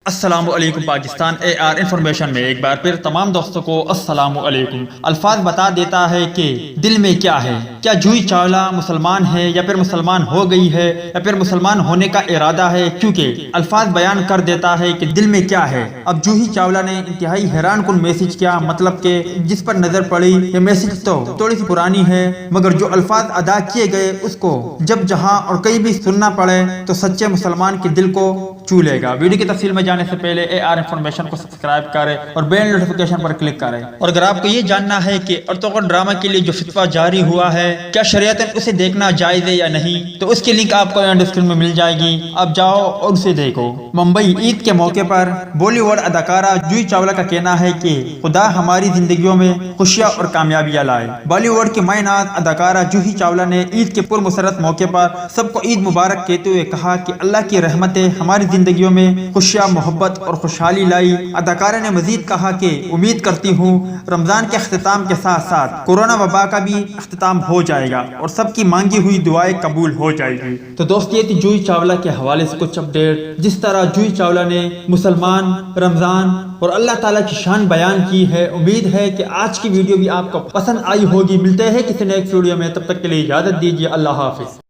السلام علیکم پاکستان انفارمیشن میں ایک بار پھر تمام دوستوں کو السلام علیکم۔ الفاظ بتا دیتا ہے کہ دل میں کیا ہے۔ کیا جوہی چاولہ مسلمان ہے یا پھر مسلمان ہو گئی ہے یا پھر مسلمان ہونے کا ارادہ ہے، کیونکہ الفاظ بیان کر دیتا ہے کہ دل میں کیا ہے۔ اب جوہی چاولہ نے انتہائی حیران کن میسج کیا، مطلب کہ جس پر نظر پڑی یہ میسج تو تھوڑی سی پرانی ہے، مگر جو الفاظ ادا کیے گئے اس کو جب جہاں اور کہیں بھی سننا پڑے تو سچے مسلمان کے دل کو چھو لے گا۔ ویڈیو کی تفصیل میں جانے سے پہلے انفارمیشن کو سبسکرائب کریں اور بیل نوٹیفیکیشن پر کلک کریں۔ اور اگر آپ کو یہ جاننا ہے کہ ارطغرل ڈرامہ کے لیے جو فتویٰ جاری ہوا ہے کیا شریعتاً اسے دیکھنا جائز ہے یا نہیں، تو اس کی لنک آپ کو اینڈ اسکرین میں مل جائے گی، آپ جاؤ اور اسے دیکھو۔ ممبئی عید کے موقع پر بالی ووڈ اداکارہ جوہی چاولہ کا کہنا ہے کہ خدا ہماری زندگیوں میں خوشیاں اور کامیابیاں لائے۔ بالی ووڈ کی مائع ناز اداکارہ جوہی چاولہ نے عید کے پرمسرت موقع پر سب کو عید مبارک کہتے ہوئے کہا کہ اللہ کی رحمتیں ہماری زندگیوں میں خوشیاں، محبت اور خوشحالی لائی۔ اداکارہ نے مزید کہا کہ امید کرتی ہوں رمضان کے اختتام کے ساتھ ساتھ کورونا وبا کا بھی اختتام ہو جائے گا اور سب کی مانگی ہوئی دعائیں قبول ہو جائے گی۔ تو دوست یہ تھی جوہی چاولہ کے حوالے سے کچھ اپڈیٹ، جس طرح جوہی چاولہ نے مسلمان، رمضان اور اللہ تعالیٰ کی شان بیان کی ہے۔ امید ہے کہ آج کی ویڈیو بھی آپ کو پسند آئی ہوگی۔ ملتے ہیں کسی نیکسٹ ویڈیو میں، تب تک کے لیے اجازت دیجیے، اللہ حافظ۔